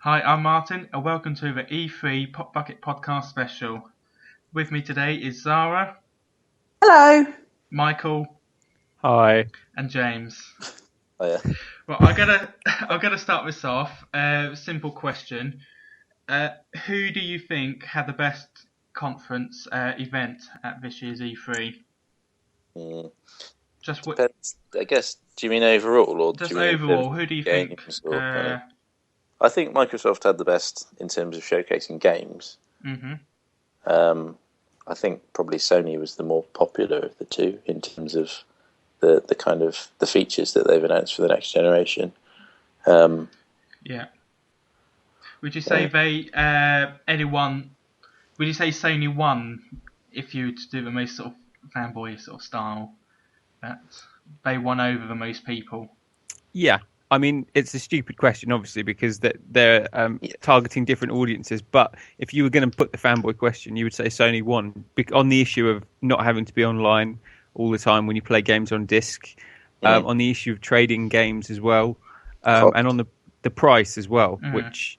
Hi, I'm Martyn, and welcome to the E3 PopBucket podcast special. With me today is Zara. Hello. Michael. Hi. And James. Oh yeah. Well, I'm gonna start this off. Simple question: who do you think had the best conference event at this year's E3? Depends. I guess. Do you mean overall, or just do you mean overall? Who do you think? I think Microsoft had the best in terms of showcasing games. Mm-hmm. I think probably Sony was the more popular of the two in terms of the kind of the features that they've announced for the next generation. Yeah. Would you say Would you say Sony won if you were to do the most sort of fanboy sort of style? That they won over the most people. Yeah. I mean, it's a stupid question, obviously, because they're targeting different audiences. But if you were going to put the fanboy question, you would say Sony won on the issue of not having to be online all the time when you play games on disc, on the issue of trading games as well, and on the price as well, which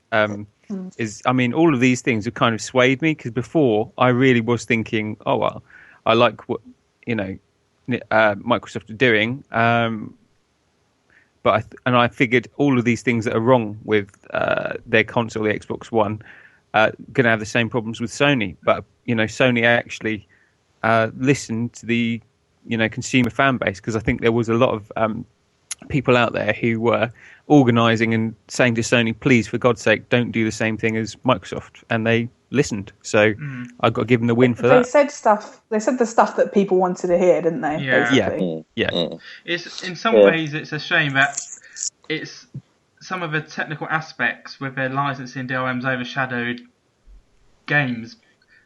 is, I mean, all of these things have kind of swayed me, because before I really was thinking, oh, well, I like what, Microsoft are doing, but I figured all of these things that are wrong with their console, the Xbox One, going to have the same problems with Sony. But Sony actually listened to the consumer fan base, because I think there was a lot of people out there who were organising and saying to Sony, please, for God's sake, don't do the same thing as Microsoft, and they listened. So I got to give them the win for that. They said the stuff that people wanted to hear, didn't they? Yeah. It's in some ways it's a shame that it's some of the technical aspects with their licensing DRMs overshadowed games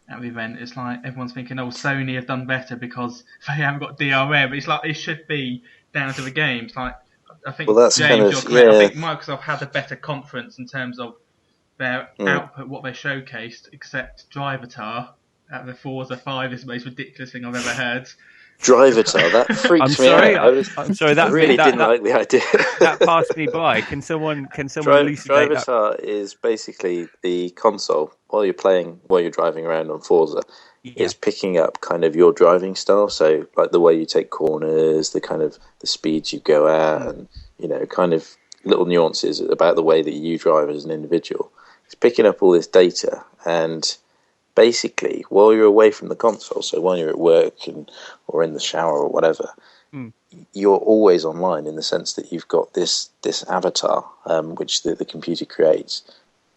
at the event. It's like everyone's thinking, oh, Sony have done better because they haven't got DRM. It's like it should be down to the games. Like I think James, you're correct. I think Microsoft had a better conference in terms of their output, what they showcased, except Drivatar at the Forza 5 is the most ridiculous thing I've ever heard. Drivatar, that freaked me out. I'm sorry, I really didn't like the idea. That passed me by. Can someone elucidate that? Drivatar is basically the console while you're driving around on Forza. Yeah. It's picking up kind of your driving style, so like the way you take corners, the kind of the speeds you go at, and kind of little nuances about the way that you drive as an individual. It's picking up all this data, and basically, while you're away from the console, so while you're at work or in the shower or whatever, you're always online in the sense that you've got this avatar, which the computer creates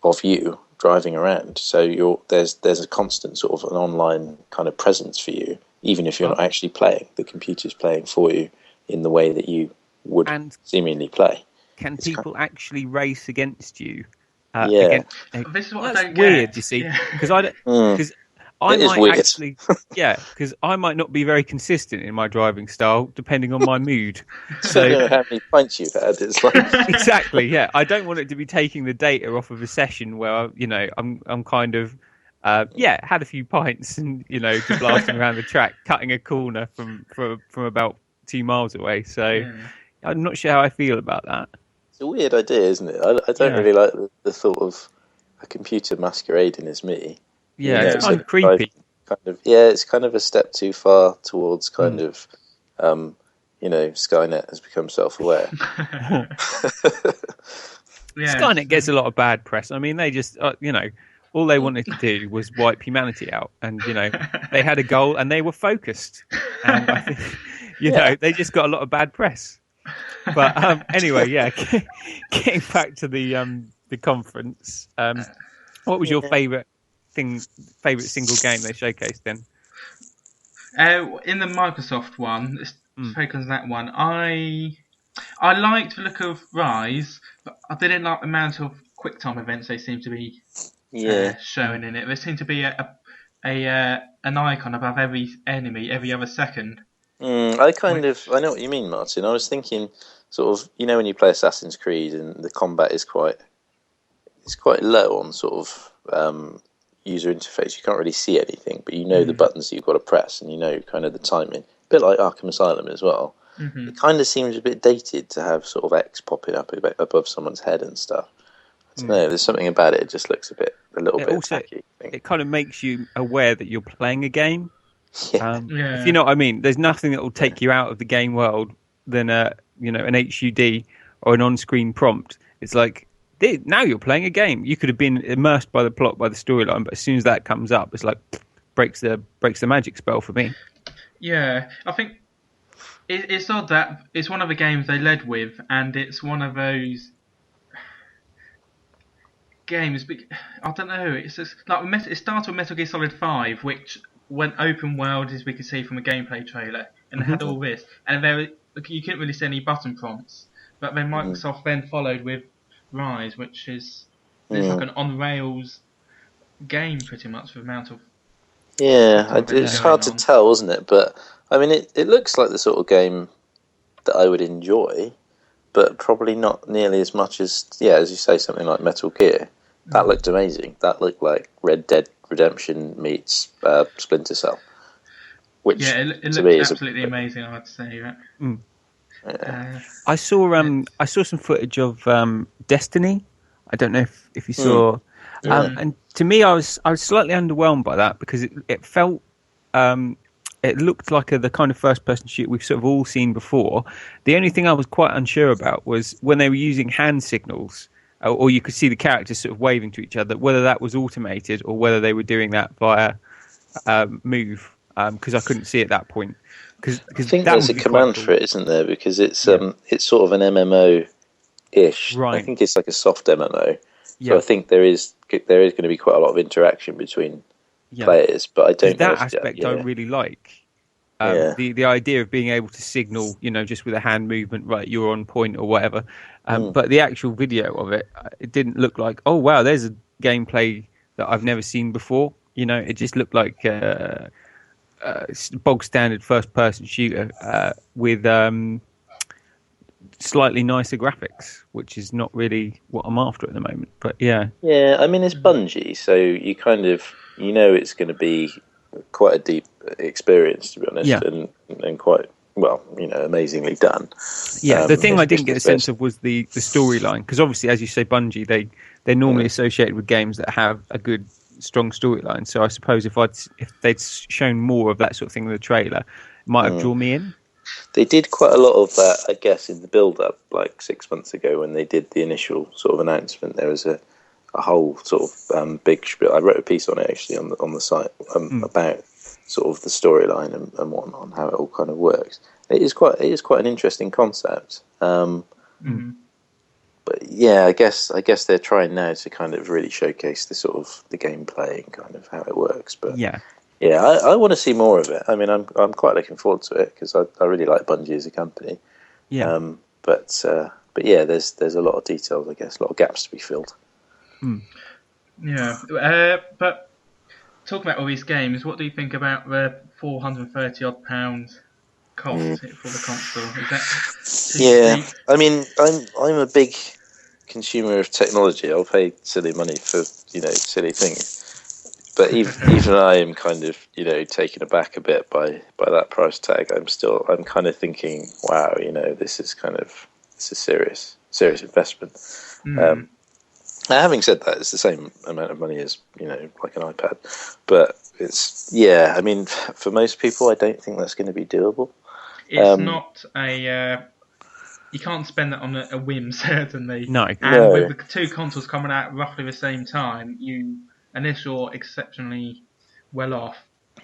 of you driving around. So there's a constant sort of an online kind of presence for you, even if you're not actually playing. The computer's playing for you in the way that you would seemingly play. Can people actually race against you? This is what I don't weird, get. You see, Yeah. because I might not be very consistent in my driving style, depending on my mood. So how many pints you've had? It's like exactly, yeah. I don't want it to be taking the data off of a session where I'm kind of had a few pints and just blasting around the track, cutting a corner from about 2 miles away. So I'm not sure how I feel about that. It's a weird idea, isn't it? I don't really like the thought of a computer masquerading as me. Yeah, it's kind of creepy. It's kind of a step too far towards kind of, Skynet has become self-aware. Skynet gets a lot of bad press. I mean, they just, all they wanted to do was wipe humanity out, and they had a goal and they were focused. And I think, they just got a lot of bad press. But anyway, getting back to the conference, what was your favourite single game they showcased then? In the Microsoft one, let's focus on that one. I liked the look of Rise, but I didn't like the amount of QuickTime events they seem to be showing in it. There seemed to be an icon above every enemy every other second. I know what you mean, Martyn. I was thinking sort of, when you play Assassin's Creed and the combat is quite low on sort of user interface. You can't really see anything, but the buttons that you've got to press, and kind of the timing. A bit like Arkham Asylum as well. It kind of seems a bit dated to have sort of X popping up above someone's head and stuff. don't know. There's something about it. It just looks a little bit also, tacky. I think. it kind of makes you aware that you're playing a game. Yeah. If you know what I mean, there's nothing that will take you out of the game world than an HUD or an on-screen prompt. It's like, now you're playing a game. You could have been immersed by the plot, by the storyline, but as soon as that comes up, it's like breaks the magic spell for me. Yeah, I think it's odd that it's one of the games they led with, and it's one of those games. I don't know. It's just like it started with Metal Gear Solid 5, which went open world, as we could see from a gameplay trailer, and it had all this, and you couldn't really see any button prompts. But then Microsoft then followed with Rise, which is it's like an on rails game, pretty much, with the amount of it's hard to tell, isn't it? But I mean, it looks like the sort of game that I would enjoy, but probably not nearly as much as as you say, something like Metal Gear. That looked amazing. That looked like Red Dead Redemption meets Splinter Cell. Which it looks absolutely amazing. I have to say that. I saw some footage of Destiny. I don't know if you saw. And to me, I was slightly underwhelmed by that because it felt it looked like the kind of first person shoot we've sort of all seen before. The only thing I was quite unsure about was when they were using hand signals, or you could see the characters sort of waving to each other, whether that was automated or whether they were doing that via move, because I couldn't see at that point. Cause I think there's a command for it, isn't there? Because it's sort of an MMO-ish. Right. I think it's like a soft MMO. So I think there is going to be quite a lot of interaction between players, but I don't know that aspect I really like. The idea of being able to signal, just with a hand movement, right, you're on point or whatever. But the actual video of it didn't look like, oh wow, there's a gameplay that I've never seen before. It just looked like bog standard first person shooter with slightly nicer graphics, which is not really what I'm after at the moment. But I mean, it's Bungie, so you kind of it's going to be quite a deep experience, to be honest, and quite amazingly done. The thing I didn't get a sense of was the storyline, because obviously, as you say, Bungie, they're normally associated with games that have a good strong storyline. So I suppose if they'd shown more of that sort of thing in the trailer, it might have drawn me in. They did quite a lot of that, I guess, in the build-up, like 6 months ago when they did the initial sort of announcement. There was a whole sort of big spiel. I wrote a piece on it actually on the site about sort of the storyline and whatnot, and how it all kind of works. It is quite an interesting concept. But I guess they're trying now to kind of really showcase the sort of the gameplay and kind of how it works. But I want to see more of it. I mean, I'm quite looking forward to it because I really like Bungie as a company. But there's a lot of details, I guess, a lot of gaps to be filled. But talking about all these games, what do you think about the £430 cost for the console? Is that too steep? I mean, I'm a big consumer of technology. I'll pay silly money for silly things. But even I am kind of, taken aback a bit by that price tag. I'm kind of thinking, wow, this is serious investment. Having said that, it's the same amount of money as, like an iPad. But it's, I mean, for most people, I don't think that's going to be doable. It's not you can't spend that on a whim, certainly. No. And with the two consoles coming out roughly the same time, unless you're exceptionally well off,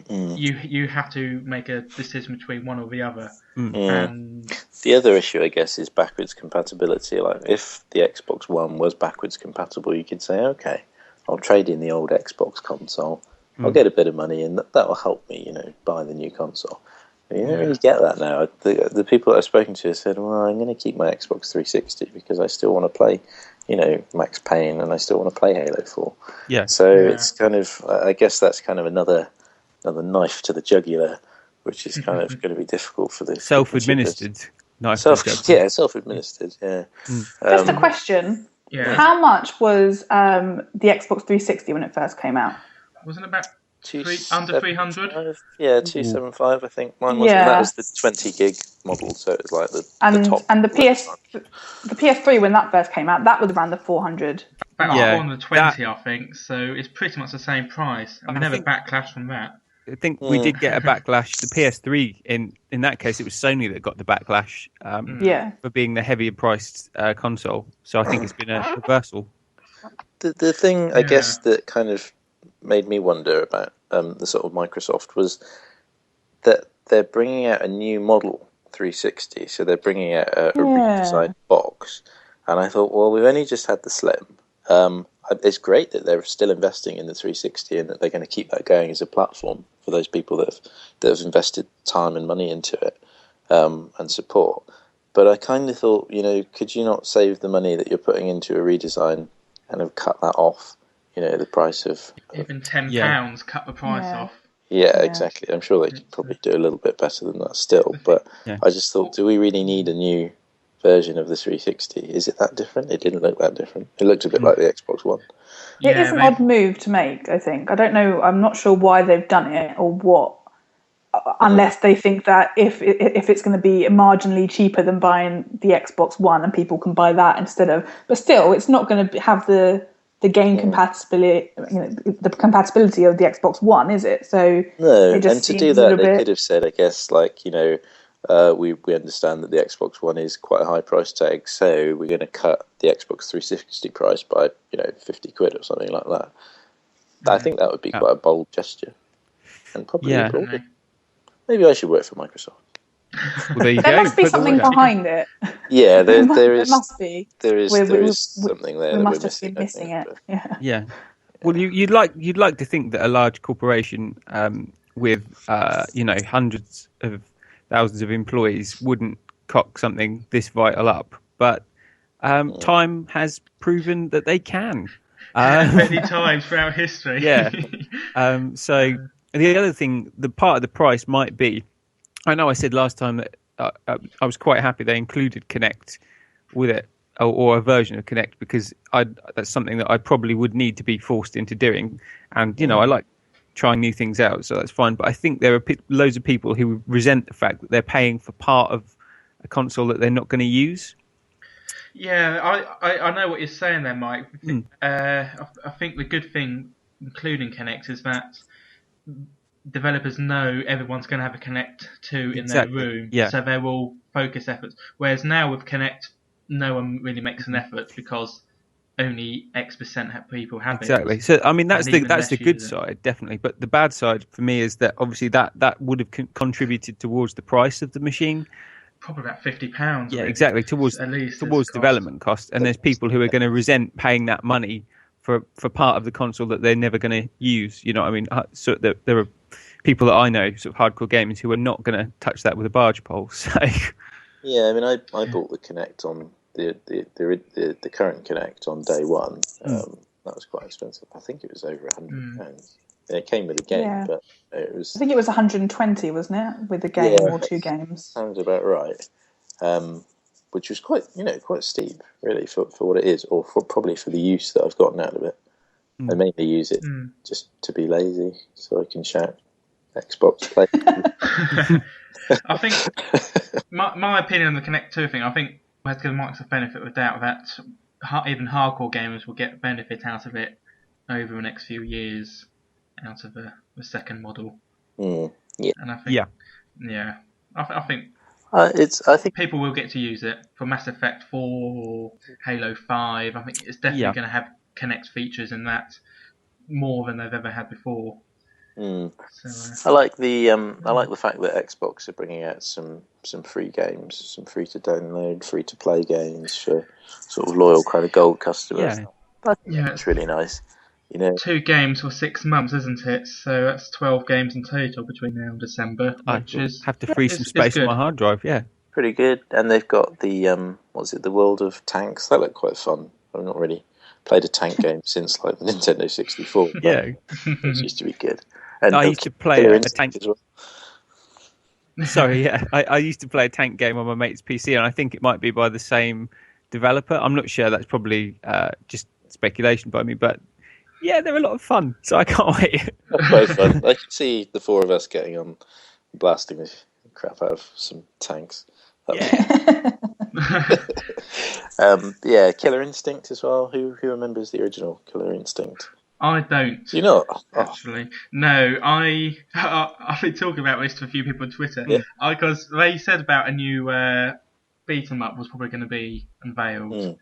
you have to make a decision between one or the other. And the other issue, I guess, is backwards compatibility. Like, if the Xbox One was backwards compatible, you could say, okay, I'll trade in the old Xbox console. I'll get a bit of money, and that will help me, buy the new console. But you don't really get that now. The people that I've spoken to have said, well, I'm going to keep my Xbox 360 because I still want to play Max Payne, and I still want to play Halo 4. It's kind of, I guess that's kind of another knife to the jugular, which is kind of going to the difficult for the self-administered knife. Self-administered. Yeah. Just a question. How much was the Xbox 360 when it first came out? Wasn't it about Under 300? Yeah, 275. I think mine was. And that was the 20 gig model, so it was like the top. And the PS3 when that first came out, that was around the 400. That was 420, I think. So it's pretty much the same price. And we never backlash from that. I think we did get a backlash. The PS3, in that case, it was Sony that got the backlash for being the heavier priced console. So I think it's been a reversal. The thing, I guess, that kind of made me wonder about the sort of Microsoft was that they're bringing out a new model 360. So they're bringing out a redesigned box. And I thought, well, we've only just had the Slim. It's great that they're still investing in the 360 and that they're going to keep that going as a platform for those people that have invested time and money into it and support. But I kind of thought, could you not save the money that you're putting into a redesign and have cut that off? The price of even £10 cut the price off. Yeah, exactly. I'm sure they could probably do a little bit better than that still. But I just thought, do we really need a new version of the 360? Is it that different? It didn't look that different. It looked a bit like the Xbox One. It is an odd move to make, I think. I don't know. I'm not sure why they've done it or what, unless they think that if it's going to be marginally cheaper than buying the Xbox One and people can buy that instead of. But still, it's not going to have the game compatibility, the compatibility of the Xbox One, is it? So no, and to do that, they could have said, I guess, we understand that the Xbox One is quite a high price tag, so we're going to cut the Xbox 360 price by £50 or something like that. I think that would be quite a bold gesture, and probably applauded. Maybe I should work for Microsoft. Well, there you there go. must be something behind it. Yeah, there is. There must be. There is something there. We that must we're just be missing it. Yeah. Well, you'd like to think that a large corporation with hundreds of thousands of employees wouldn't cock something this vital up, but time has proven that they can. Many times throughout history. Yeah. So the other thing, the part of the price might be, I know I said last time that I was quite happy they included Kinect with it, or a version of Kinect, because that's something that I probably would need to be forced into doing. And, I like trying new things out, so that's fine. But I think there are loads of people who resent the fact that they're paying for part of a console that they're not going to use. Yeah, I know what you're saying there, Mike. I think the good thing, including Kinect, is that developers know everyone's going to have a Kinect 2 in their room, so they will focus efforts. Whereas now with Kinect, no one really makes an effort because only X% of people have it. Exactly. So I mean, that's the good side, definitely. But the bad side for me is that obviously that would have contributed towards the price of the machine. Probably about £50. Yeah, really. Exactly. Towards development cost, and there's people who are going to resent paying that money for part of the console that they're never going to use. You know what I mean? So there are people that I know, sort of hardcore gamers, who are not going to touch that with a barge pole. So yeah, I mean, I bought the Kinect on the current Kinect on day one. That was quite expensive. I think it was over £100. It came with a game, but it was. I think it was 120, wasn't it, with a game or two games? Sounds about right. Which was quite steep, really, for what it is, or probably for the use that I've gotten out of it. I mainly use it just to be lazy, so I can shout Xbox play. I think my opinion on the Kinect 2 thing, I think we have to give Microsoft benefit of the doubt that even hardcore gamers will get benefit out of it over the next few years out of the second model. Yeah. And I think, I think I think people will get to use it for Mass Effect 4 or Halo 5. I think it's definitely going to have Kinect features in that more than they've ever had before. So, I like the fact that Xbox are bringing out some free games, some free to download, free to play games for sort of loyal kind of gold customers. It's really nice. 2 games for 6 months, isn't it? So that's 12 games in total between now and December. Which is have to free some space on my hard drive. Yeah, pretty good. And they've got the the World of Tanks. That looked quite fun. I've not really played a tank game since like the Nintendo 64. Yeah, it used to be good. And I used to play a tank as well. Sorry, yeah, I used to play a tank game on my mate's PC, and I think it might be by the same developer. I'm not sure. That's probably just speculation by me, but Yeah, they're a lot of fun, so I can't wait. Quite fun. I can see the four of us getting on, blasting the crap out of some tanks. Yeah. Yeah, Killer Instinct as well. Who remembers the original Killer Instinct? I don't. Do you not? Actually, no. I've been talking about this to a few people on Twitter. Yeah. Because they said about a new beat 'em up was probably going to be unveiled,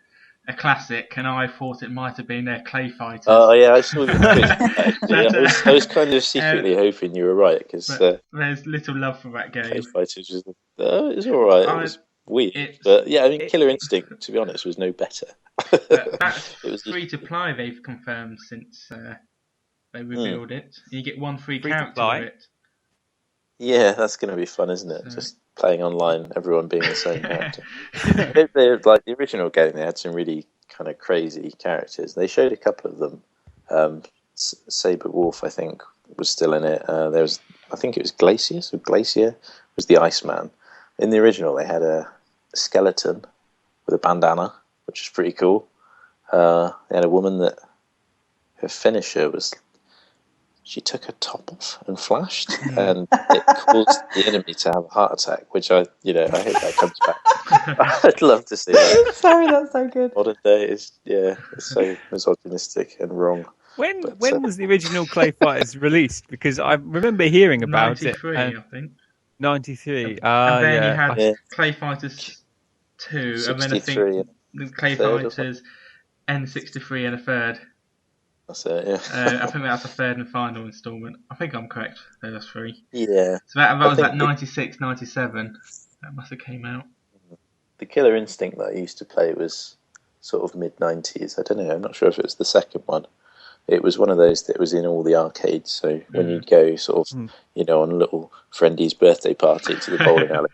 a classic, and I thought it might have been their Clay Fighters. Oh yeah, I saw that. I was kind of secretly hoping you were right because there's little love for that game. Clay Fighters was it's all right. It was weird, but yeah, I mean, Killer Instinct, to be honest, was no better. That's free to play. They've confirmed since they revealed it. You get one free character with it. Yeah, that's going to be fun, isn't it? So, just playing online, everyone being the same character. They're like the original game. They had some really kind of crazy characters. They showed a couple of them. Saber Wolf, I think, was still in it. I think it was Glacier was the Iceman. In the original, they had a skeleton with a bandana, which is pretty cool. They had a woman that her finisher was she took her top off and flashed, and it caused the enemy to have a heart attack. Which I hope that comes back. I'd love to see that. Sorry, that's so good. Modern day is it's so misogynistic and wrong. When was the original Clay Fighters released? Because I remember hearing about 93, it. I think. 93. And then you had Clay Fighters 2, and then I think the Clay Fighters N63 and a third. That's it, yeah. I think that's the third and final instalment. I think I'm correct. Those three. Yeah. So that was like 96, 97. That must have came out. The Killer Instinct that I used to play was sort of mid-90s. I don't know. I'm not sure if it was the second one. It was one of those that was in all the arcades. So when you'd go sort of, on a little friendie's birthday party to the bowling alley,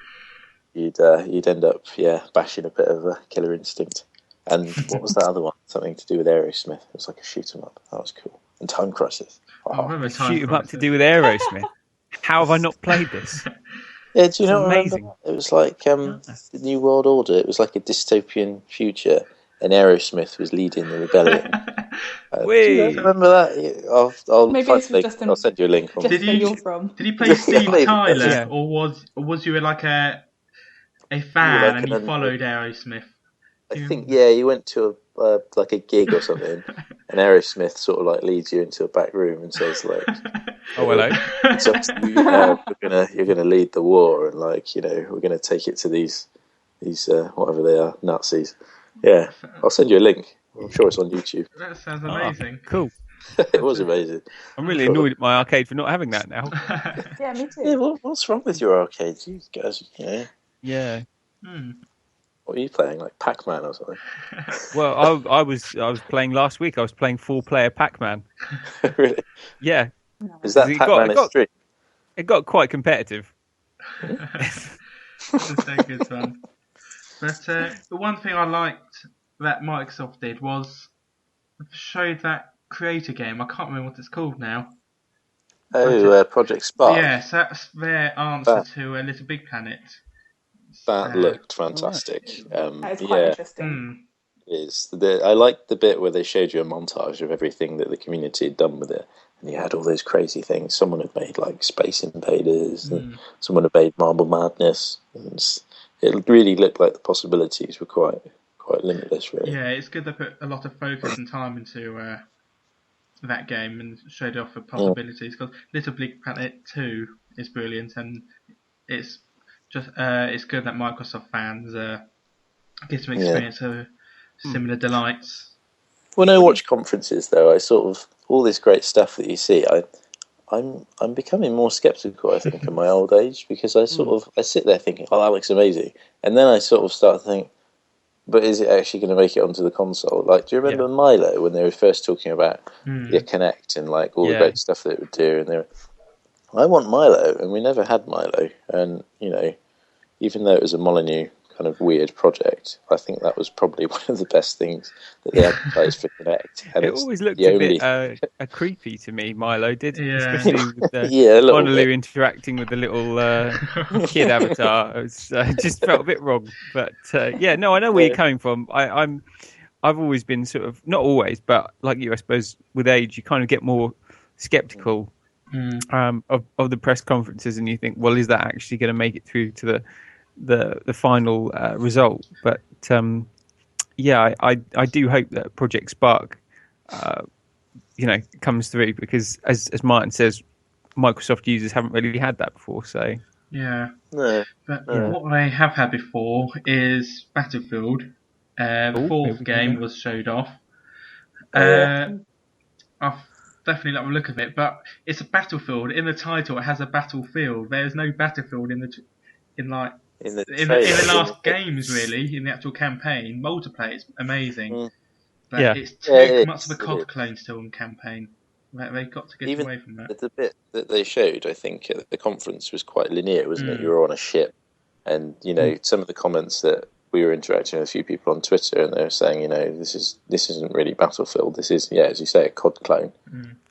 you'd end up, bashing a bit of Killer Instinct. And what was that other one? Something to do with Aerosmith. It was like a shoot 'em up. That was cool. And Time Crisis. Shoot 'em up to do with Aerosmith. How have I not played this? Yeah, do you know what amazing? It was like the New World Order. It was like a dystopian future, and Aerosmith was leading the rebellion. Do you remember that? I'll send you a link. Did you play Steve Tyler, or was you like a fan and you followed Aerosmith? I think you went to a gig or something, and Aerosmith sort of like leads you into a back room and says like, "Oh hello, it's up to you, you're gonna lead the war, and we're gonna take it to these whatever they are, Nazis." Yeah, I'll send you a link. I'm sure it's on YouTube. That sounds amazing. Cool. It was amazing. I'm really annoyed at my arcade for not having that now. Yeah, me too. Yeah, what's wrong with your arcades, you guys? Yeah. What are you playing, like Pac-Man or something? Well, I was playing last week. I was playing 4-player Pac-Man. Really? Yeah. Is that Pac-Man Extreme? It got quite competitive. That's so good fun. But the one thing I liked that Microsoft did was showed that creator game. I can't remember what it's called now. Project Spark. Yes, that's their answer to Little Big Planet. That looked fantastic. That is quite interesting. I liked the bit where they showed you a montage of everything that the community had done with it, and you had all those crazy things. Someone had made like Space Invaders, and someone had made Marble Madness, and it really looked like the possibilities were quite limitless, really. Yeah, it's good they put a lot of focus and time into that game and showed off the possibilities. Because Little Big Planet 2 is brilliant, and it's just it's good that Microsoft fans get to experience similar delights. When I watch conferences, though, I sort of all this great stuff that you see, I'm becoming more skeptical, I think, in my old age, because I sit there thinking, oh, that looks amazing, and then I sort of start to think, but is it actually going to make it onto the console? Like, do you remember Milo when they were first talking about the Kinect and like all the great stuff that it would do? And I want Milo, and we never had Milo, and even though it was a Molyneux kind of weird project, I think that was probably one of the best things that they advertised for Kinect. And it always looked a bit creepy to me, Milo did, especially with Monoloo interacting with the little kid avatar. It just felt a bit wrong. But I know where you're coming from. I've always been sort of, not always, but like you, I suppose, with age, you kind of get more skeptical of the press conferences, and you think, well, is that actually going to make it through to the final result? But yeah, I do hope that Project Spark, comes through, because as Martyn says, Microsoft users haven't really had that before. So yeah, No. but what they have had before is Battlefield. The fourth game was showed off. I've definitely liked the look of it, but it's a Battlefield. In the title, it has a battlefield. There's no Battlefield in the last games, really, in the actual campaign. Multiplayer is amazing, but it's too much of a COD clone still in campaign. They've got to get away from that. The bit that they showed, I think, at the conference was quite linear, wasn't it? You were on a ship, and some of the comments that we were interacting with a few people on Twitter, and they were saying, this isn't really Battlefield. This is, as you say, a COD clone.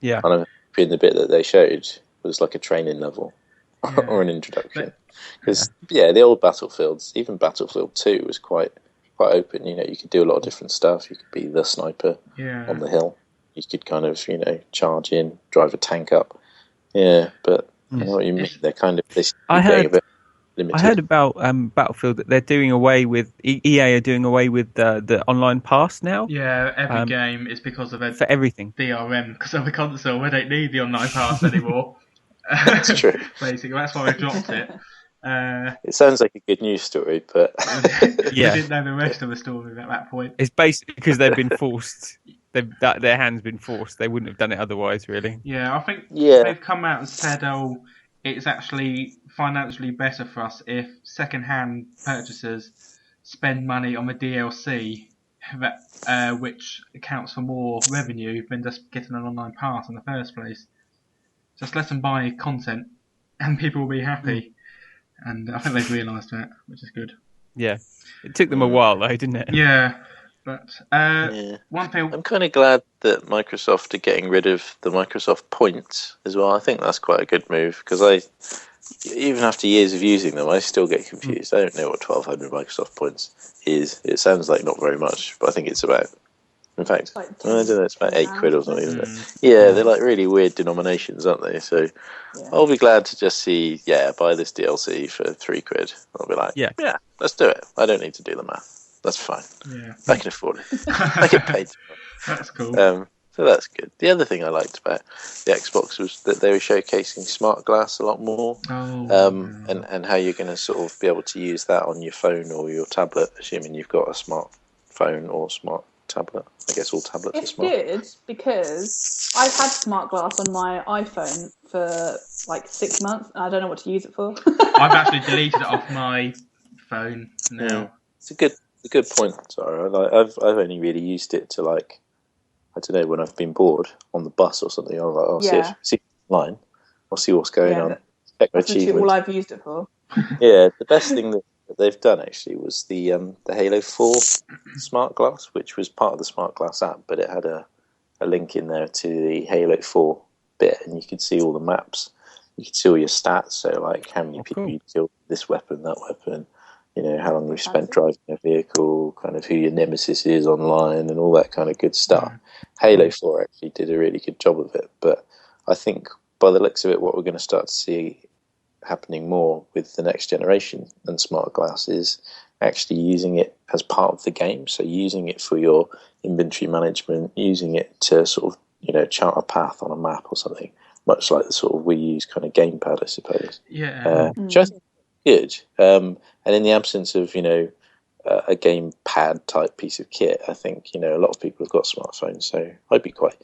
Yeah. And I'm hoping the bit that they showed was like a training level or an introduction. Because the old Battlefields, even Battlefield 2 was quite open. You could do a lot of different stuff. You could be the sniper on the hill. You could kind of, charge in, drive a tank up. Yeah, but I know what you mean. They're kind of getting a bit limited. I heard about Battlefield that they're doing away with EA are doing away with the online pass now. Yeah, every game is because of for everything DRM, because of the console. We don't need the online pass anymore. That's true. Basically, that's why we dropped it. It sounds like a good news story, but we didn't know the rest of the story at that point. It's basically because they've been forced. Their hand's been forced. They wouldn't have done it otherwise, really. Yeah, I think they've come out and said, it's actually financially better for us if second-hand purchasers spend money on the DLC, which accounts for more revenue than just getting an online pass in the first place. Just let them buy content, and people will be happy. And I think they've realised that, which is good. Yeah, it took them a while, though, didn't it? Yeah. But one thing, I'm kind of glad that Microsoft are getting rid of the Microsoft points as well. I think that's quite a good move, because even after years of using them, I still get confused. I don't know what 1,200 Microsoft points is. It sounds like not very much, but I think it's about, in fact, I don't know, it's about £8 or something, isn't it? Yeah, they're like really weird denominations, aren't they? So I'll be glad to just see, buy this DLC for £3. I'll be like, yeah, let's do it. I don't need to do the math. That's fine. Yeah. I can afford it. I get paid. That's cool. So that's good. The other thing I liked about the Xbox was that they were showcasing smart glass a lot more, and how you're going to sort of be able to use that on your phone or your tablet, assuming you've got a smart phone or smart tablet. I guess all tablets are smart. It's good, because I've had smart glass on my iPhone for like 6 months, and I don't know what to use it for. I've actually deleted it off my phone now. Yeah. It's a good point, Zara. I've only really used it to, like, I don't know, when I've been bored on the bus or something. I'm like, I'll see online. I'll see what's going on. Check my achievements. All I've used it for. Yeah, the best thing that they've done actually was the Halo 4 smart glass, which was part of the smart glass app, but it had a link in there to the Halo 4 bit, and you could see all the maps. You could see all your stats, so like how many people you killed, this weapon, that weapon. How long you've spent driving a vehicle, kind of who your nemesis is online, and all that kind of good stuff. Halo 4 actually did a really good job of it, but I think by the looks of it, what we're going to start to see happening more with the next generation and smart glass is actually using it as part of the game. So using it for your inventory management, using it to sort of, chart a path on a map or something, much like the sort of Wii U's kind of gamepad, I suppose. Yeah. Which I think is good. And in the absence of, a gamepad type piece of kit, I think, a lot of people have got smartphones. So I'd be quite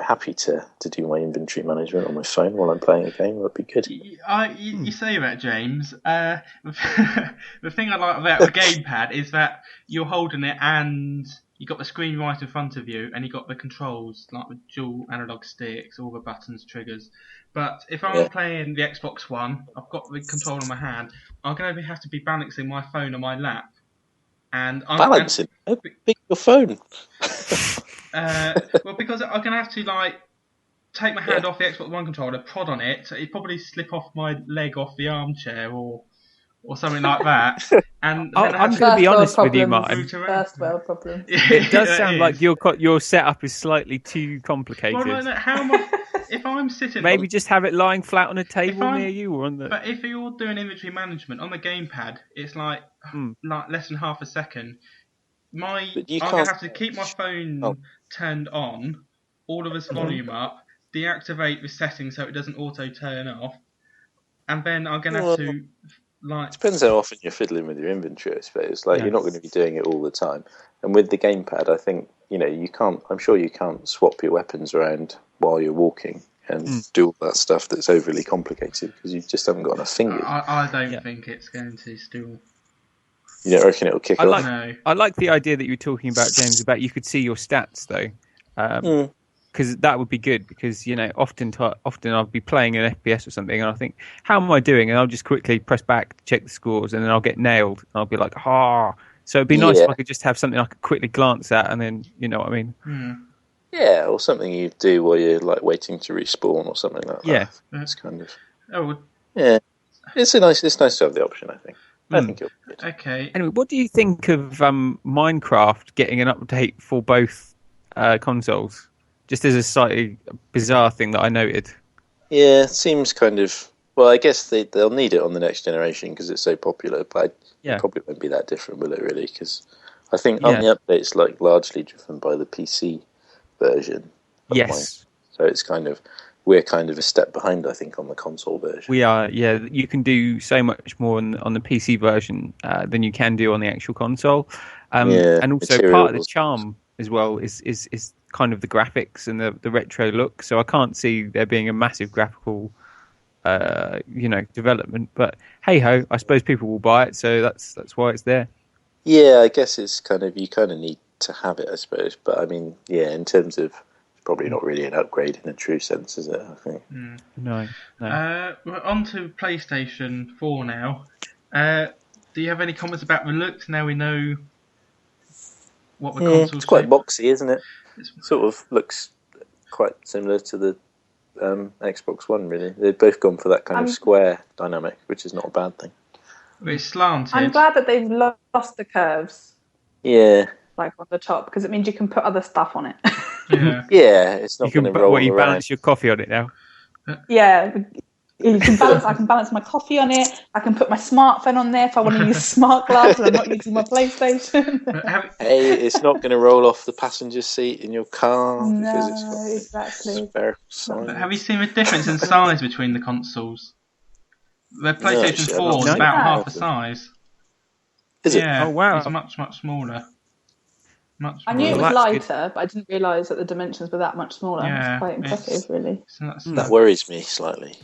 happy to do my inventory management on my phone while I'm playing a game. That'd be good. You say that, James. The thing I like about the gamepad is that you're holding it and you got the screen right in front of you, and you got the controls, like the dual analog sticks, all the buttons, triggers. But if I'm playing the Xbox One, I've got the control in my hand, I'm going to have to be balancing my phone on my lap. And balancing? How big your phone? Well, because I'm going to have to take my hand off the Xbox One controller, prod on it, so it'd probably slip off my leg off the armchair or or something like that. And then I'm going to be honest with you, Martyn. route around. First world problem. It does sound like your setup is slightly too complicated. Well, no, how am I? If I'm sitting, Maybe just have it lying flat on a table I'm- near you, or on the. But if you're doing inventory management on the gamepad, it's like less than half a second. I'm gonna have to keep my phone turned on, all of its volume up, deactivate the settings so it doesn't auto turn off, and then I'm gonna have to like. Depends how often you're fiddling with your inventory, I suppose. Like, you're not going to be doing it all the time. And with the gamepad, I think, you can't. I'm sure you can't swap your weapons around while you're walking and do all that stuff that's overly complicated because you just haven't got enough fingers. I don't think it's going to still. You don't reckon it'll kick off? No. I like the idea that you were talking about, James, about you could see your stats though, because that would be good. Because often I'll be playing an FPS or something, and I think, how am I doing? And I'll just quickly press back to check the scores, and then I'll get nailed, and I'll be like, ah. So it'd be nice if I could just have something I could quickly glance at, and then you know what I mean. Yeah, or something you do while you're like waiting to respawn or something like that. Yeah, it's kind of. Oh. Yeah, it's nice to have the option. I think. I think it'll be good. Okay. Anyway, what do you think of Minecraft getting an update for both consoles? Just as a slightly bizarre thing that I noted. Yeah, it seems kind of. Well, I guess they'll need it on the next generation because it's so popular. But it probably won't be that different, will it? Really? Because I think on the updates, like largely driven by the PC version. Yes. So it's we're kind of a step behind, I think, on the console version. We are, yeah. You can do so much more on the PC version than you can do on the actual console. And also part of the charm as well is kind of the graphics and the retro look. So I can't see there being a massive graphical, development. But hey ho, I suppose people will buy it, so that's why it's there. Yeah, I guess it's you kind of need to have it, I suppose. But I mean, yeah, in terms of. Probably not really an upgrade in a true sense, is it? I think. No. We're on to PlayStation 4 now. Do you have any comments about the looks? Now we know what the console's it's quite boxy, isn't it? It sort of looks quite similar to the Xbox One, really. They've both gone for that kind of square dynamic, which is not a bad thing. It's slanted. I'm glad that they've lost the curves. Yeah. Like on the top, because it means you can put other stuff on it. Yeah, it's not going to roll around. You balance your coffee on it now. Yeah, you can balance. I can balance my coffee on it. I can put my smartphone on there if I want to use smart glass and I'm not using my PlayStation. Hey, it's not going to roll off the passenger seat in your car because it's got exactly. spherical size. Have you seen the difference in size between the consoles? The PlayStation 4 is about half the size. Is it? Yeah, oh wow, it's much smaller. I knew it was lighter, but I didn't realise that the dimensions were that much smaller. Yeah, it's quite impressive, really. That worries me slightly.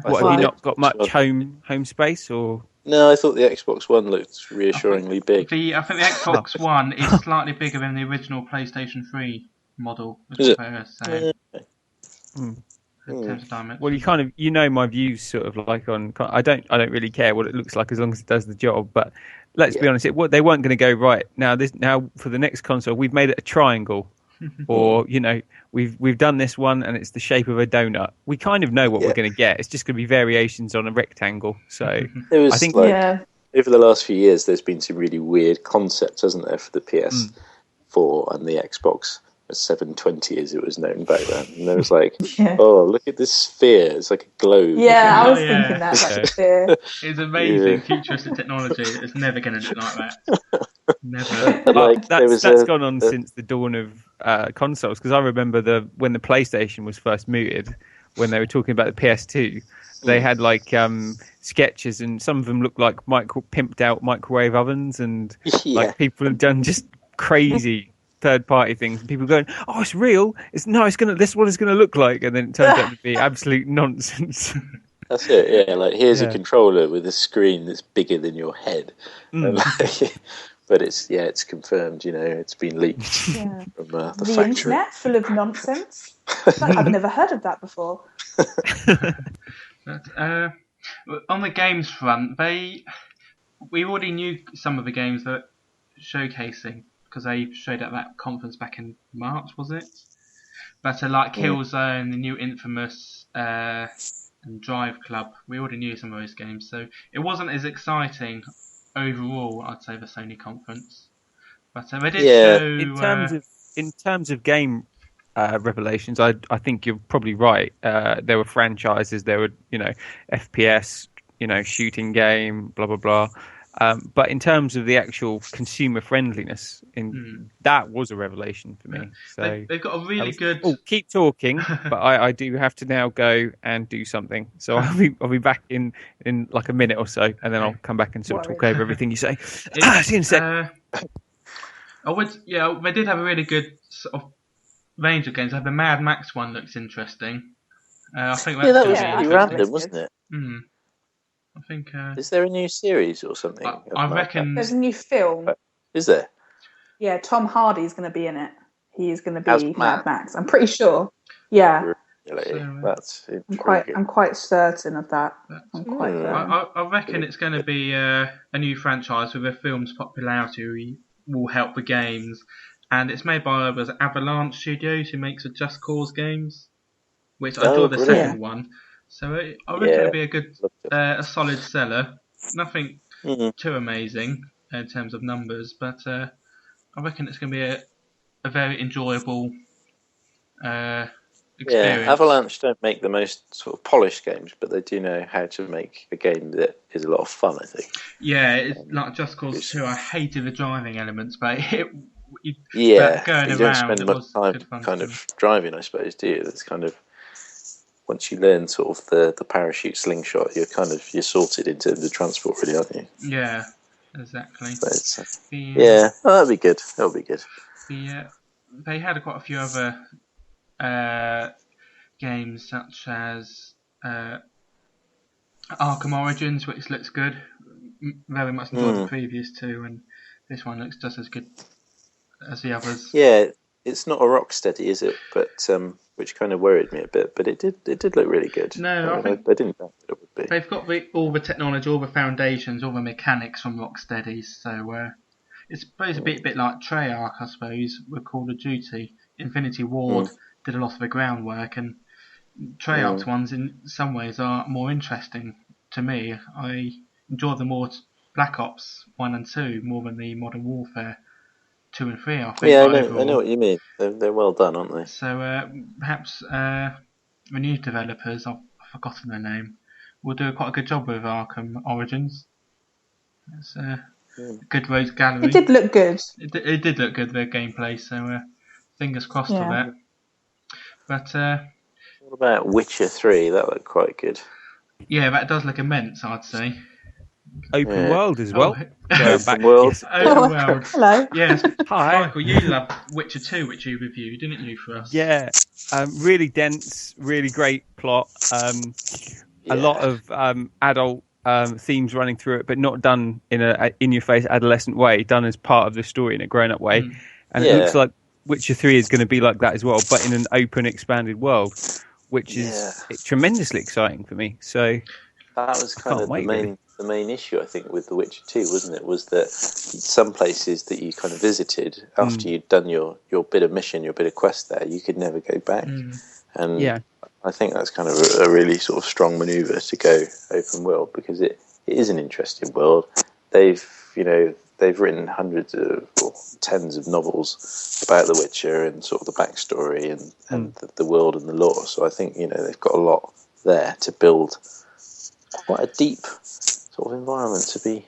What, have you not got much home space, or? No, I thought the Xbox One looked reassuringly big. I think the Xbox One is slightly bigger than the original PlayStation 3 model. Is it? Well, you kind of my views sort of like on. I don't really care what it looks like as long as it does the job. But let's be honest, they weren't going to go right now. Now for the next console, we've made it a triangle, or we've done this one and it's the shape of a donut. We kind of know what we're going to get. It's just going to be variations on a rectangle. So I think over the last few years, there's been some really weird concepts, hasn't there, for the PS4 and the Xbox 720, as it was known back then. And there was like, oh, look at this sphere. It's like a globe. Yeah, I was thinking that, like a sphere. It's amazing futuristic technology. It's never going to look like that. Never. But that's gone on since the dawn of consoles, because I remember when the PlayStation was first mooted, when they were talking about the PS2, they had like sketches, and some of them looked like pimped out microwave ovens, and like people had done just crazy third-party things, and people going, "Oh, it's real! This is what it's going to look like," and then it turns out to be absolute nonsense. That's it. Yeah, like here's a controller with a screen that's bigger than your head, but it's confirmed. It's been leaked from the factory. Internet full of nonsense. I've never heard of that before. But, on the games front, we already knew some of the games that showcasing, because they showed at that conference back in March, was it? But like Killzone, the new Infamous and Drive Club. We already knew some of those games, so it wasn't as exciting overall, I'd say, the Sony conference. But they did show. In terms of game revelations, I think you're probably right. There were franchises, there were FPS, shooting game, blah blah blah. But in terms of the actual consumer friendliness, that was a revelation for me. So they've got a really good. Oh, keep talking, but I do have to now go and do something. So I'll be back in like a minute or so, and then I'll come back and sort of talk over everything you say. See you in a sec. They did have a really good sort of range of games. The Mad Max one looks interesting. I think that's that was really random, wasn't it? I think. Is there a new series or something? I reckon there's a new film. Is there? Yeah, Tom Hardy's going to be in it. He's going to be Mad Max. I'm pretty sure. Yeah. Really? That's I'm quite certain of that. I reckon it's going to be a new franchise with the film's popularity will help the games, and it's made by Avalanche Studios, who makes the Just Cause games, which I enjoyed the second one. So I reckon it'll be a good, a solid seller. Nothing too amazing in terms of numbers, but I reckon it's going to be a very enjoyable experience. Yeah, Avalanche don't make the most sort of polished games, but they do know how to make a game that is a lot of fun, I think. Yeah, it's like Just Cause 2. I hated the driving elements, but you don't spend much time kind of driving, I suppose, do you? That's kind of, once you learn sort of the parachute slingshot, you're sorted in terms of transport, really, aren't you? Yeah, exactly. That'll be good. That'll be good. They had quite a few other games, such as Arkham Origins, which looks good. Very much enjoyed the previous two, and this one looks just as good as the others. Yeah, it's not a Rocksteady, is it? But which kind of worried me a bit. But it did look really good. No, I think I didn't think it would be. They've got all the technology, all the foundations, all the mechanics from Rocksteady. So it's supposed to be a bit like Treyarch, I suppose, with Call of Duty. Infinity Ward did a lot of the groundwork, and Treyarch's ones in some ways are more interesting to me. I enjoy the more Black Ops 1 and 2 more than the Modern Warfare 2 and 3, I think. Yeah, I know what you mean. They're well done, aren't they? So perhaps the new developers, I've forgotten their name, will do quite a good job with Arkham Origins. It's a good rogues gallery. It did look good. It did look good, their gameplay, so fingers crossed for that. But what about Witcher 3? That looked quite good. Yeah, that does look immense, I'd say. Open world as well. Open world. Yes, open world. Hello. Yes. Hi. Michael, you loved Witcher 2, which you reviewed, didn't you, for us? Yeah. Really dense, really great plot. A lot of adult themes running through it, but not done in a in-your-face adolescent way, done as part of the story in a grown-up way. And it looks like Witcher 3 is going to be like that as well, but in an open, expanded world, which is tremendously exciting for me. So that was kind of the main issue, I think, with The Witcher 2, wasn't it? Was that some places that you kind of visited after you'd done your bit of mission, your bit of quest there, you could never go back. And I think that's kind of a really sort of strong manoeuvre to go open world, because it is an interesting world. They've written hundreds of or tens of novels about The Witcher and sort of the backstory and the world and the lore. So I think they've got a lot there to build quite a deep sort of environment to be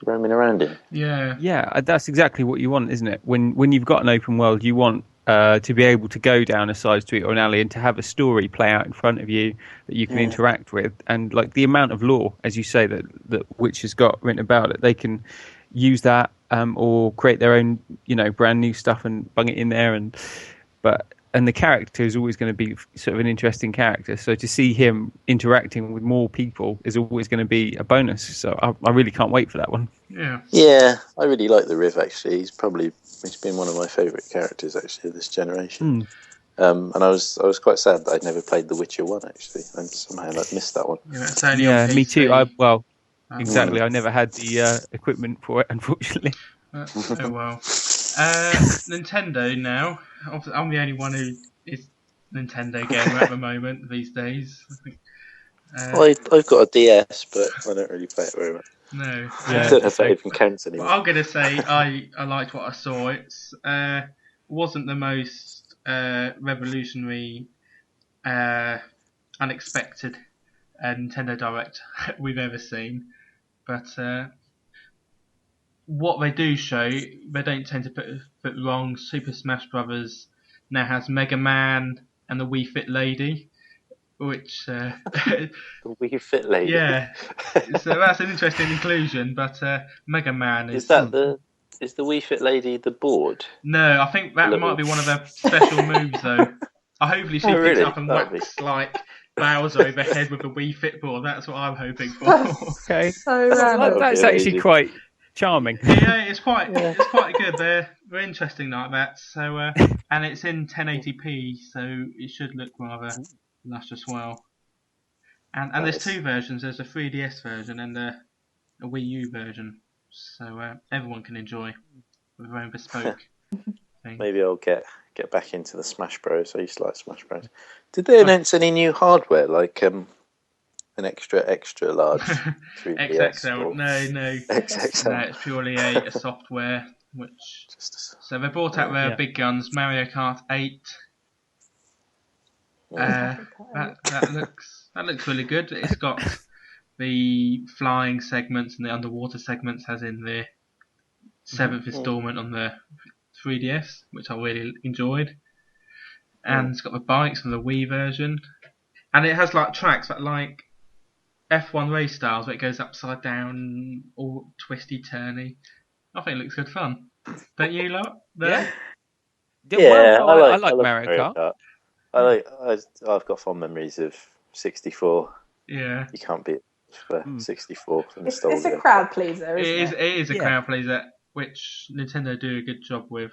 roaming around in. Yeah, that's exactly what you want, isn't it? When you've got an open world, you want to be able to go down a side street or an alley and to have a story play out in front of you that you can interact with. And like the amount of lore, as you say, that Witcher's got written about it, they can use that or create their own brand new stuff and bung it in there. And the character is always going to be sort of an interesting character. So to see him interacting with more people is always going to be a bonus. So I really can't wait for that one. Yeah, I really like the Riv, actually. He's been one of my favourite characters, actually, of this generation. And I was quite sad that I'd never played The Witcher 1, actually. And somehow I missed that one. Yeah, me too. Exactly. I never had the equipment for it, unfortunately. Oh well. Nintendo now. I'm the only one who is Nintendo gamer at the moment these days. I think I've got a DS, but I don't really play it very much. No. I don't know if that even counts anymore. Well, I'm going to say I liked what I saw. It's wasn't the most revolutionary, unexpected Nintendo Direct we've ever seen, but what they do show, they don't tend to put wrong. Super Smash Brothers now has Mega Man and the Wii Fit Lady, which the Wii Fit Lady. Yeah, so that's an interesting inclusion. But Mega Man is the Wii Fit Lady the board? No, I think that might be one of their special moves though. Hopefully she picks up and whacks like Bowser overhead with the Wii Fit board. That's what I'm hoping for. Okay, So that's actually quite charming. Yeah, it's quite good. They're interesting like that. So and it's in 1080p, so it should look rather lush as well. And there's two versions. There's a 3DS version and a Wii U version, so everyone can enjoy with their own bespoke thing. Maybe I'll get back into the Smash Bros. I used to like Smash Bros. Did they announce any new hardware, like an extra large 3DS? XXL? No. XXL. No, it's purely a software. So they brought out their big guns, Mario Kart 8. That looks really good. It's got the flying segments and the underwater segments, as in the 7th installment on the 3DS, which I really enjoyed. And it's got the bikes from the Wii version, and it has like tracks that like F1 race styles, where it goes upside down, all twisty turny. I think it looks good fun. Don't you lot? Yeah. I like Mario Kart. I've got fond memories of 64. Yeah. You can't beat for 64. It's a crowd pleaser, isn't it? It is a crowd pleaser, which Nintendo do a good job with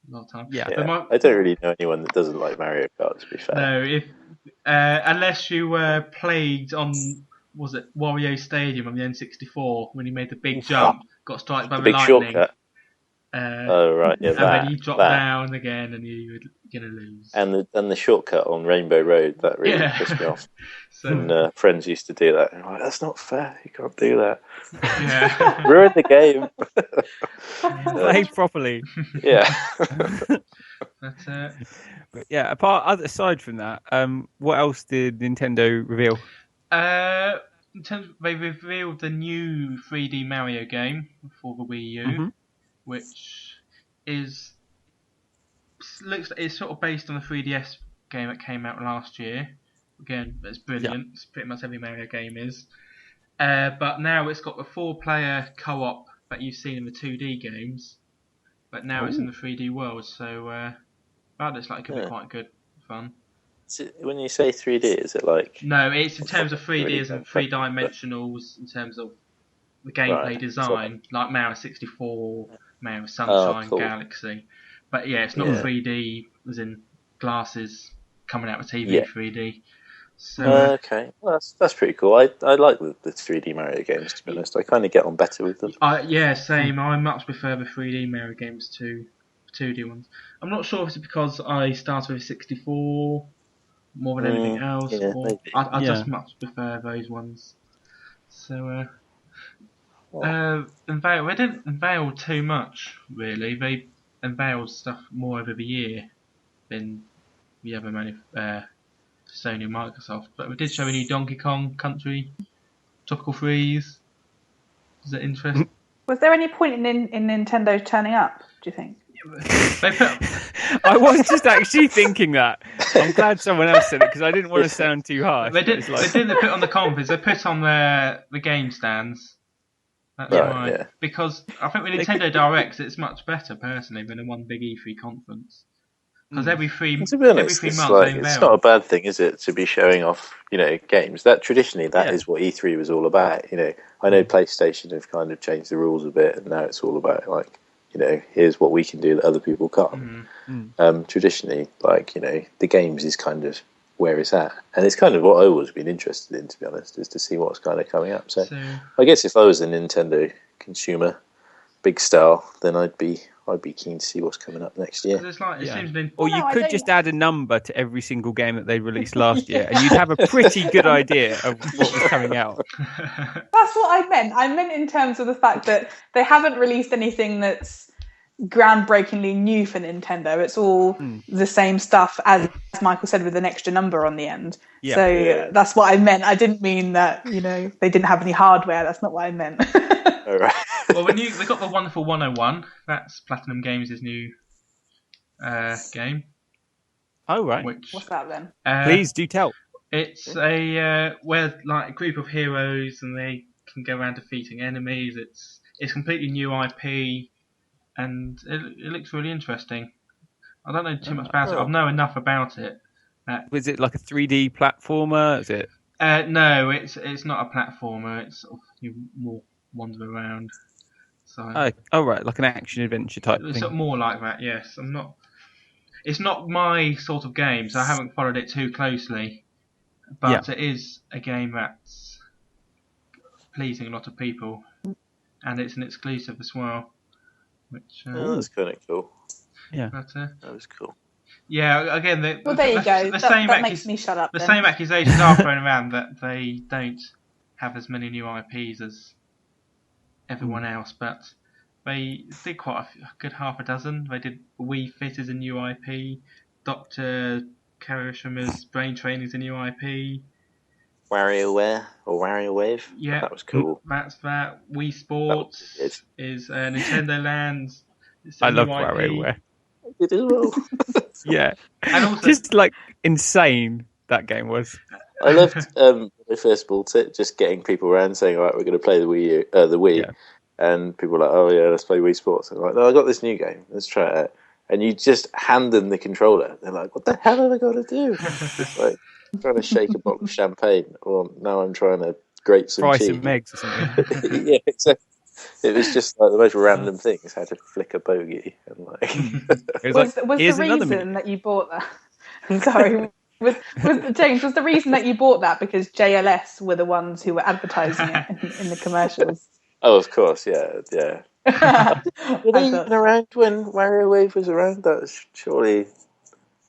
a lot of time. Yeah. I don't really know anyone that doesn't like Mario Kart, to be fair. No, if unless you were plagued on, was it Wario Stadium on the N64 when he made the big jump, got struck by the big lightning. Shortcut. Oh right, yeah. And then you drop down again, and you're gonna lose. And the shortcut on Rainbow Road, that really pissed me off. And friends used to do that. And I'm like, that's not fair. You can't do that. Yeah. Ruin the game. Play properly. Yeah. But yeah, aside from that, what else did Nintendo reveal? In terms they revealed the new 3D Mario game for the Wii U, which is sort of based on the 3DS game that came out last year. Again, it's brilliant. It's pretty much every Mario game is. But now it's got the 4-player co-op that you've seen in the 2D games, but now it's in the 3D world. So that looks like it could be quite good fun. When you say 3D, is it like... No, it's in terms of 3D as in 3-dimensionals, in terms of the gameplay design, like Mario 64, Mario Sunshine, Galaxy. But yeah, it's not 3D as in glasses coming out of TV 3D. So, okay, well, that's pretty cool. I like the 3D Mario games, to be honest. I kind of get on better with them. Yeah, same. I much prefer the 3D Mario games to 2D ones. I'm not sure if it's because I started with 64 more than anything else. I just much prefer those ones. So, Unveil, they didn't unveil too much, really. They unveiled stuff more over the year than the other Sony and Microsoft. But we did show a new Donkey Kong Country, Tropical Freeze. Is that interesting? Was there any point in Nintendo turning up, do you think? I was just actually thinking that. I'm glad someone else said it because I didn't want to sound too harsh. They didn't put on the conference. They put on the game stands. That's why. Yeah. Because I think with Nintendo Directs, it's much better personally than a one big E3 conference. Because every 3 months, it's not a bad thing, is it, to be showing off, games? That traditionally, is what E3 was all about. I know PlayStation have kind of changed the rules a bit, and now it's all about here's what we can do that other people can't. Traditionally, the games is kind of where it's at, and it's kind of what I've always been interested in, to be honest, is to see what's kind of coming up. So I guess if I was a Nintendo consumer, big style, then I'd be I'd be keen to see what's coming up next year. It's like, it seems or you could just add a number to every single game that they released last year, and you'd have a pretty good idea of what was coming out. That's what I meant. I meant in terms of the fact that they haven't released anything that's groundbreakingly new for Nintendo. It's all the same stuff, as Michael said, with an extra number on the end. Yeah. So that's what I meant. I didn't mean that, they didn't have any hardware. That's not what I meant. All right. Well, they got the wonderful 101. That's Platinum Games' new game. Oh, right. What's that then? Please do tell. It's where like a group of heroes and they can go around defeating enemies. It's completely new IP, and it looks really interesting. I don't know too much about it. I know enough about it. Was it like a 3D platformer? Is it? No, it's not a platformer. It's sort of, you more wander around. So. Right, like an action adventure type it's thing. It's more like that. Yes, It's not my sort of game, so I haven't followed it too closely. But it is a game that's pleasing a lot of people, and it's an exclusive as well. Which that's kind of cool. Yeah, that was cool. Yeah, again, there you go. That makes me shut up. The same accusations are thrown around that they don't have as many new IPs as everyone else, but they did quite a good half a dozen. They did Wii Fit as a new IP, Dr. Karishma's Brain Training is a new IP. WarioWare or WarioWave. Yeah, that was cool. That's that. Wii Sports is Nintendo Land's. I love WarioWare. It is well. Yeah, and also, just like insane that game was. I loved when I first bought it, just getting people around saying, "All right, we're going to play the Wii," and people were like, "Oh yeah, let's play Wii Sports." And I'm like, "No, I got this new game. Let's try it out." And you just hand them the controller. They're like, "What the hell have I got to do?" It's like trying to shake a bottle of champagne, or now I'm trying to grate some cheese. Fry some eggs or something. Yeah, exactly. It was just like the most random things. How to flick a bogey and like. was the reason that you bought that? I'm sorry. James, was the reason that you bought that because JLS were the ones who were advertising it in the commercials? Oh, of course, yeah. Were they even around when WarioWave was around? That was surely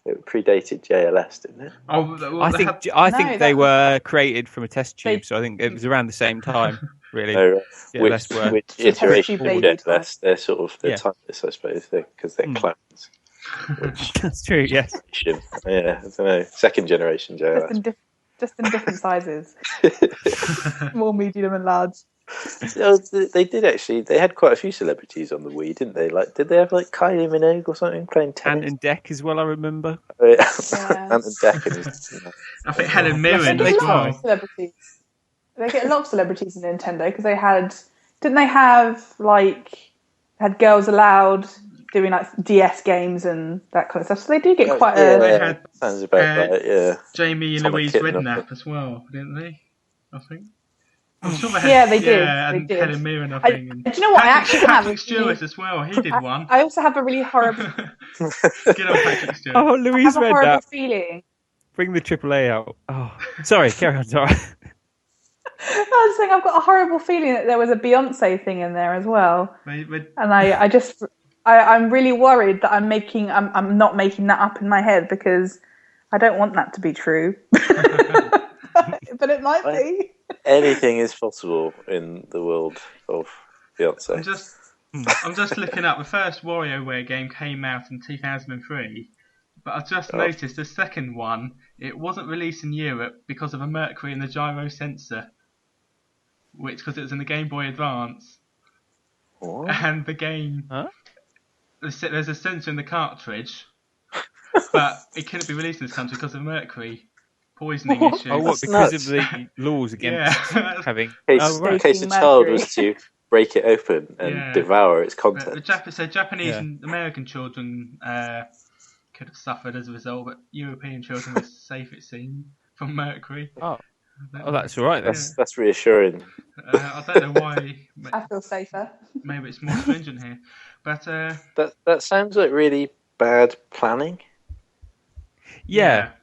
it predated JLS, didn't it? Oh, well, I think they were created from a test tube, so I think it was around the same time, really. Oh, right. JLS which iteration of JLS? They're sort of timeless, I suppose, because they're clones. That's true, yes. Yeah, I don't know. Second generation JLS. Just in different sizes. More medium and large. They did actually. They had quite a few celebrities on the Wii, didn't they? Like, did they have like Kylie Minogue or something playing tennis? Ant and Dec as well, I remember. Oh, yeah. Ant and Dec. I think Helen Mirren as well. Celebrities. They get a lot of celebrities in Nintendo because didn't they have had Girls Aloud doing like DS games and that kind of stuff? So they do get quite a. They had sounds about right. Yeah. Jamie and Louise Redknapp as well, didn't they? I think. I'm sure they did. And they did. Helen Mirren, I think. Do you know what? I actually have Patrick Stewart as well. He did one. I also have a really horrible. Get on Patrick Stewart. Oh, Louise I have a horrible Redknapp. feeling. Bring the AAA out. Oh, sorry, carry on, Zara. I was saying I've got a horrible feeling that there was a Beyonce thing in there as well, and I'm really worried that I'm not making that up in my head because I don't want that to be true, but it might be. Anything is possible in the world of Beyonce. I'm just looking up. The first WarioWare game came out in 2003, but I've just noticed the second one. It wasn't released in Europe because of a mercury in the gyro sensor, because it was in the Game Boy Advance. What? And the game, there's a sensor in the cartridge, but it couldn't be released in this country because of mercury poisoning issues. Oh, what? Because of the laws against having. In case a child was to break it open and devour its contents. Japanese and American children could have suffered as a result, but European children were safe, it seemed, from mercury. Oh, that's all right then. That's reassuring. I don't know why. I feel safer. Maybe it's more stringent here, but that sounds like really bad planning. Yeah.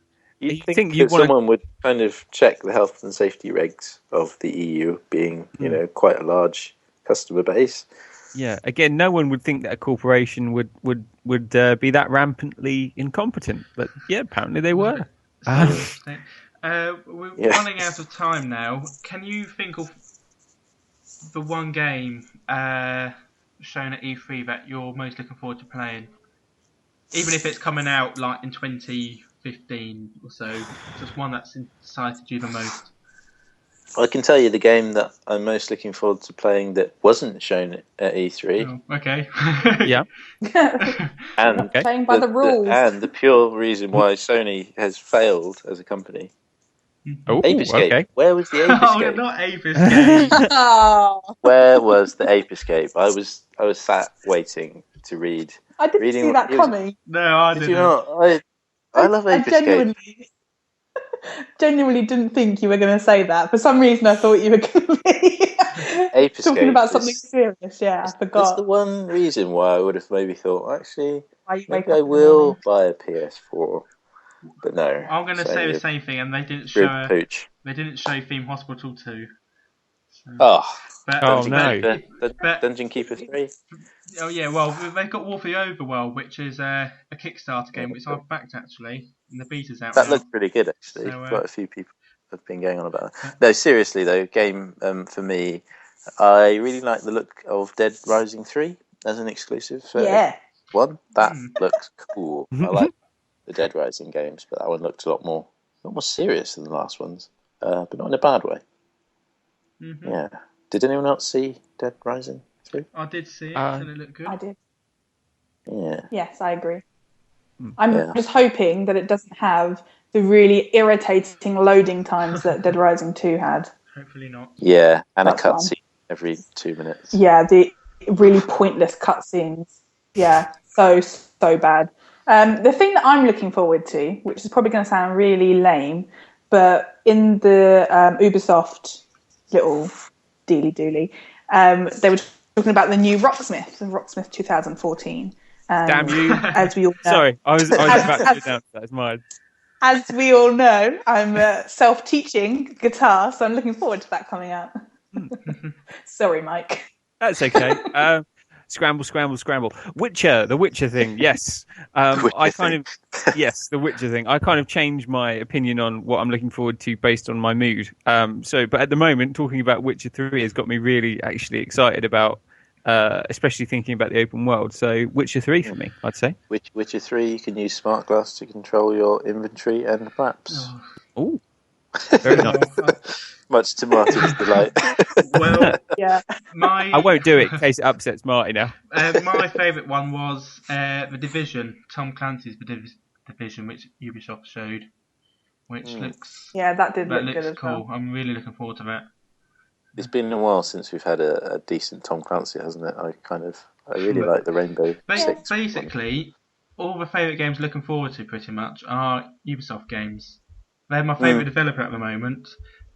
You'd think someone would kind of check the health and safety regs of the EU, being quite a large customer base. Yeah, again, no one would think that a corporation would be that rampantly incompetent, but yeah, apparently they were. So interesting. We're running out of time now. Can you think of the one game shown at E3 that you're most looking forward to playing? Even if it's coming out like in 2015 or so, just one that's excited you the most. I can tell you the game that I'm most looking forward to playing that wasn't shown at E3. Oh, okay. Yeah. And playing by the rules. and the pure reason why Sony has failed as a company. Oh, Ape Escape. okay. Where was the Ape Oh, Escape? not Ape Escape. Oh. Where was the Ape Escape? I was sat waiting to read. I didn't see that coming. No, I Did didn't. you not? I love Ape Escape. Genuinely didn't think you were going to say that. For some reason, I thought you were going to be Ape talking Escape about something serious. Yeah, I forgot. That's the one reason why I would have maybe thought, actually, maybe I I will buy a PS4. But no. I'm going to say the same thing, and they didn't show. They didn't show Theme Hospital 2. So. Dungeon Keeper 3. Oh yeah, well they've got War for the Overworld, which is a Kickstarter game, which I've backed actually, and the beta's out. That looked pretty good actually. So, quite a few people have been going on about it. No, seriously though, game for me, I really like the look of Dead Rising 3 as an exclusive. One that looks cool. I like the Dead Rising games, but that one looked a lot more serious than the last ones, but not in a bad way. Mm-hmm. Yeah. Did anyone else see Dead Rising 3? I did see it, and it looked good. I did. Yeah. Yes, I agree. I'm just hoping that it doesn't have the really irritating loading times that Dead Rising 2 had. Hopefully not. Yeah, and a cutscene every 2 minutes. Yeah, the really pointless cutscenes. Yeah, so bad. The thing that I'm looking forward to, which is probably going to sound really lame, but in the Ubisoft little dealy, they were talking about the new Rocksmith 2014. Damn you! As we all know. Sorry, I was about to announce that as mine. As we all know, I'm self-teaching guitar, so I'm looking forward to that coming out. Sorry, Mike. That's okay. Scramble. The Witcher thing. Yes. The Witcher thing. I kind of changed my opinion on what I'm looking forward to based on my mood. But at the moment, talking about Witcher 3 has got me really actually excited about, especially thinking about the open world. So Witcher 3 for me, I'd say. Witcher 3, you can use Smart Glass to control your inventory and maps. Oh, very nice. Much to Martyn's delight. Well, yeah. I won't do it in case it upsets Marty now. My favourite one was The Division, Tom Clancy's The Division, which Ubisoft showed, which looks... Yeah, that look looks good as cool. well. I'm really looking forward to that. It's been a while since we've had a decent Tom Clancy, hasn't it? I really like the Rainbow Six. Basically, all the favourite games looking forward to pretty much are Ubisoft games. They're my favourite developer at the moment.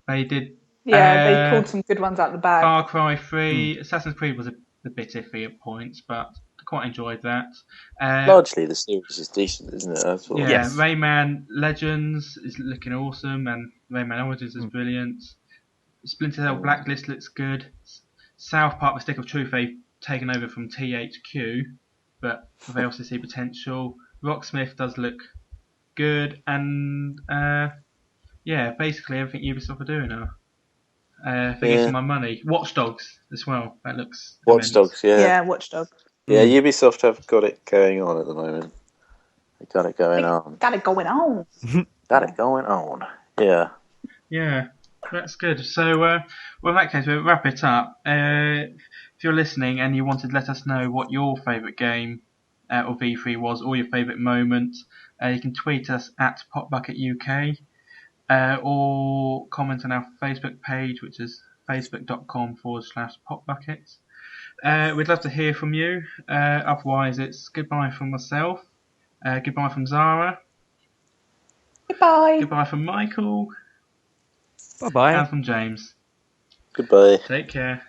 They did... they pulled some good ones out the bag. Far Cry 3, Assassin's Creed was a bit iffy at points, but I quite enjoyed that. Largely the series is decent, isn't it? Yeah, yes. Rayman Legends is looking awesome, and Rayman Origins is brilliant. Splinter Cell Blacklist looks good. South Park: The Stick of Truth they've taken over from THQ, but they also see potential. Rocksmith does look good, and basically everything Ubisoft are doing now. For getting my money. Watch Dogs as well. That looks Watch Dogs, yeah. Yeah, Watch Dogs. Yeah, Ubisoft have got it going on at the moment. They got it going on. Got it going on. Got it going on. Yeah. Yeah, that's good. So, well, in that case, we'll wrap it up. If you're listening and you wanted to let us know what your favourite game of V3 was, or your favourite moment, you can tweet us at PopBucketUK. Or comment on our Facebook page, which is facebook.com/PopBucket. We'd love to hear from you. Otherwise, it's goodbye from myself, goodbye from Zara, goodbye from Michael, Bye-bye. and from James. Goodbye. Take care.